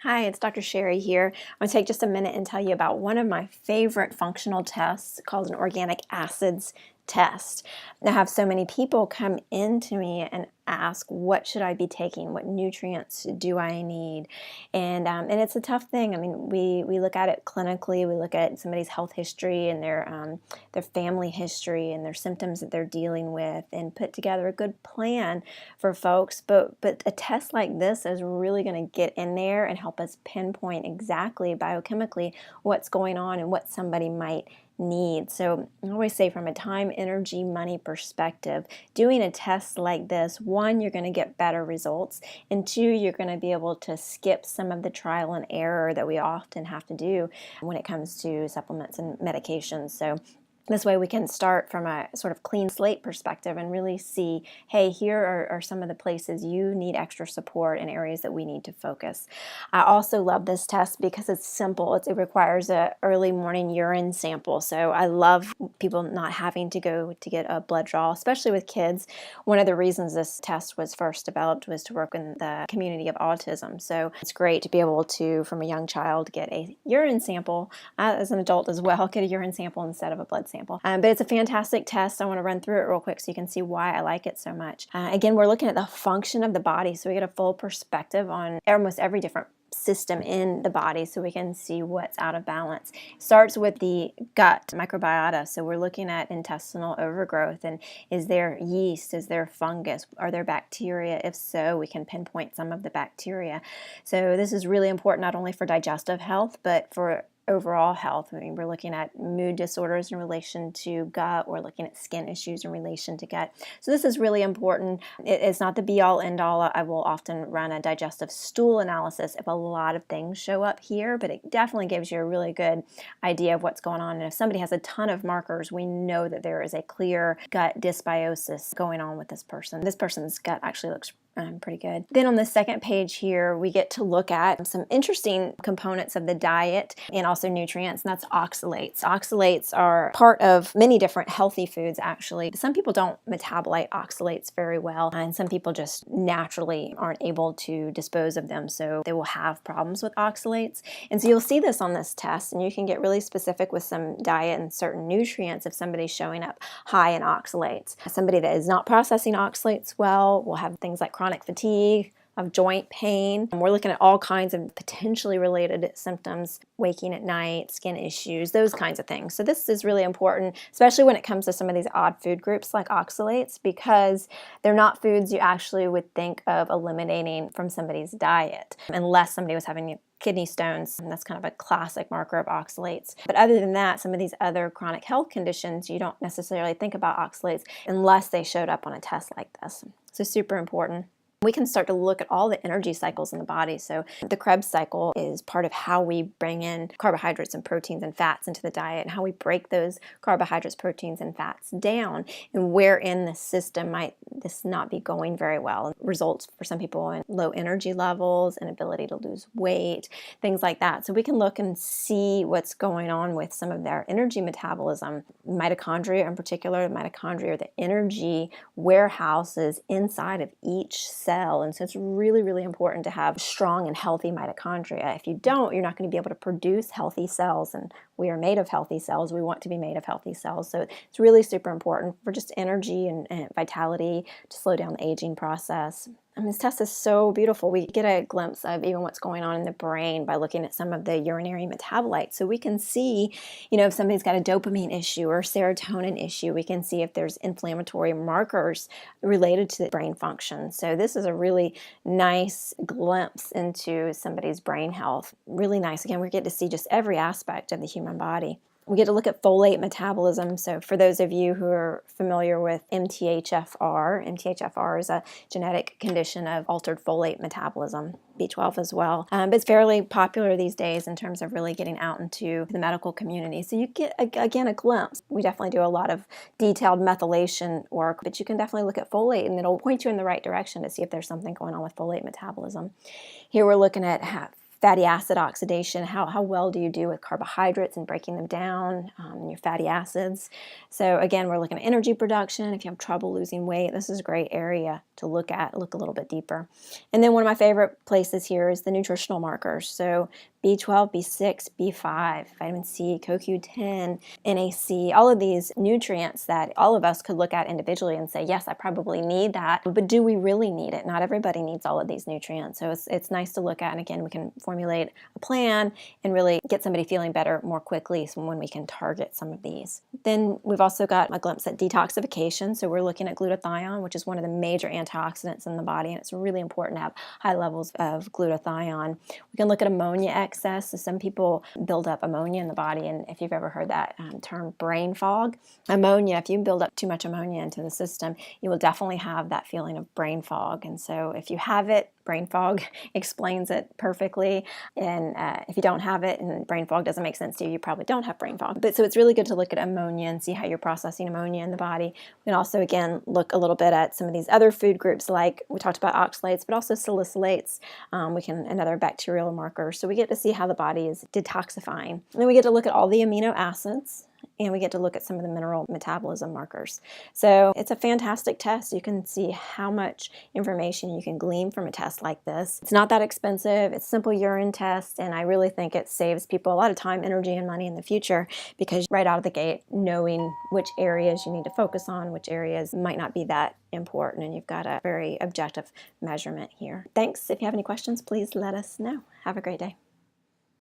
Hi, it's Dr. Sherri here. I'm going to take just a minute and tell you about one of my favorite functional tests called an organic acids test. I have so many people come into me and ask, what should I be taking? What nutrients do I need? And it's a tough thing. I mean, we look at it clinically. We look at somebody's health history and their family history and their symptoms that they're dealing with, and put together a good plan for folks. But a test like this is really going to get in there and help us pinpoint exactly biochemically what's going on and what somebody might need. So I always say, from a time, energy, money perspective, doing a test like this, one, you're going to get better results, and two, you're going to be able to skip some of the trial and error that we often have to do when it comes to supplements and medications. So this way we can start from a sort of clean slate perspective and really see, hey, here are some of the places you need extra support and areas that we need to focus. I also love this test because it's simple. It requires an early morning urine sample. So I love people not having to go to get a blood draw, especially with kids. One of the reasons this test was first developed was to work in the community of autism. So it's great to be able to, from a young child, get a urine sample, as an adult as well, get a urine sample instead of a blood sample. But it's a fantastic test. I want to run through it real quick so you can see why I like it so much. Again, we're looking at the function of the body, so we get a full perspective on almost every different system in the body, so we can see what's out of balance. It starts with the gut microbiota, so we're looking at intestinal overgrowth, and is there yeast, is there fungus, are there bacteria? If so, we can pinpoint some of the bacteria. So this is really important not only for digestive health, but for overall health. I mean, we're looking at mood disorders in relation to gut. We're looking at skin issues in relation to gut. So this is really important. It's not the be-all, end-all. I will often run a digestive stool analysis if a lot of things show up here, but it definitely gives you a really good idea of what's going on. And if somebody has a ton of markers, we know that there is a clear gut dysbiosis going on with this person. This person's gut actually looks pretty good. Then on the second page here, we get to look at some interesting components of the diet and also nutrients, and that's oxalates. Oxalates are part of many different healthy foods, actually. Some people don't metabolite oxalates very well, and some people just naturally aren't able to dispose of them, so they will have problems with oxalates. And so you'll see this on this test, and you can get really specific with some diet and certain nutrients if somebody's showing up high in oxalates. Somebody that is not processing oxalates well will have things like chronic fatigue, of joint pain. We're looking at all kinds of potentially related symptoms, waking at night, skin issues, those kinds of things. So this is really important, especially when it comes to some of these odd food groups like oxalates, because they're not foods you actually would think of eliminating from somebody's diet unless somebody was having kidney stones, and that's kind of a classic marker of oxalates. But other than that, some of these other chronic health conditions, you don't necessarily think about oxalates unless they showed up on a test like this. So super important. We can start to look at all the energy cycles in the body. So the Krebs cycle is part of how we bring in carbohydrates and proteins and fats into the diet, and how we break those carbohydrates, proteins, and fats down, and where in the system might this not be going very well. It results for some people in low energy levels, inability to lose weight, things like that. So we can look and see what's going on with some of their energy metabolism. Mitochondria in particular, mitochondria are the energy warehouses inside of each cell. And so it's really, really important to have strong and healthy mitochondria. If you don't, you're not going to be able to produce healthy cells, and we are made of healthy cells. We want to be made of healthy cells. So it's really super important for just energy and vitality, to slow down the aging process. And this test is so beautiful. We get a glimpse of even what's going on in the brain by looking at some of the urinary metabolites. So we can see, if somebody's got a dopamine issue or serotonin issue. We can see if there's inflammatory markers related to the brain function. So this is a really nice glimpse into somebody's brain health. Really nice. Again, we get to see just every aspect of the human body. We get to look at folate metabolism. So for those of you who are familiar with MTHFR is a genetic condition of altered folate metabolism, B12 as well. But it's fairly popular these days in terms of really getting out into the medical community. So you get, again, a glimpse. We definitely do a lot of detailed methylation work, but you can definitely look at folate, and it'll point you in the right direction to see if there's something going on with folate metabolism. Here we're looking at fatty acid oxidation, how well do you do with carbohydrates and breaking them down, your fatty acids. So again, we're looking at energy production. If you have trouble losing weight, this is a great area to look at, look a little bit deeper. And then one of my favorite places here is the nutritional markers. So B12, B6, B5, vitamin C, CoQ10, NAC, all of these nutrients that all of us could look at individually and say, yes, I probably need that, but do we really need it? Not everybody needs all of these nutrients. So it's nice to look at, and again, we can formulate a plan and really get somebody feeling better more quickly when we can target some of these. Then we've also got a glimpse at detoxification. So we're looking at glutathione, which is one of the major antioxidants in the body, and it's really important to have high levels of glutathione. We can look at ammonia excess. So some people build up ammonia in the body, and if you've ever heard that term brain fog, ammonia, if you build up too much ammonia into the system, you will definitely have that feeling of brain fog. And so if you have it, brain fog explains it perfectly. And if you don't have it and brain fog doesn't make sense to you, you probably don't have brain fog. But so it's really good to look at ammonia and see how you're processing ammonia in the body. We can also, again, look a little bit at some of these other food groups, like we talked about oxalates, but also salicylates. Another bacterial marker. So we get to see how the body is detoxifying. And then we get to look at all the amino acids, and we get to look at some of the mineral metabolism markers. So it's a fantastic test. You can see how much information you can glean from a test like this. It's not that expensive. It's a simple urine test, and I really think it saves people a lot of time, energy, and money in the future, because right out of the gate, knowing which areas you need to focus on, which areas might not be that important, and you've got a very objective measurement here. Thanks. If you have any questions, please let us know. Have a great day.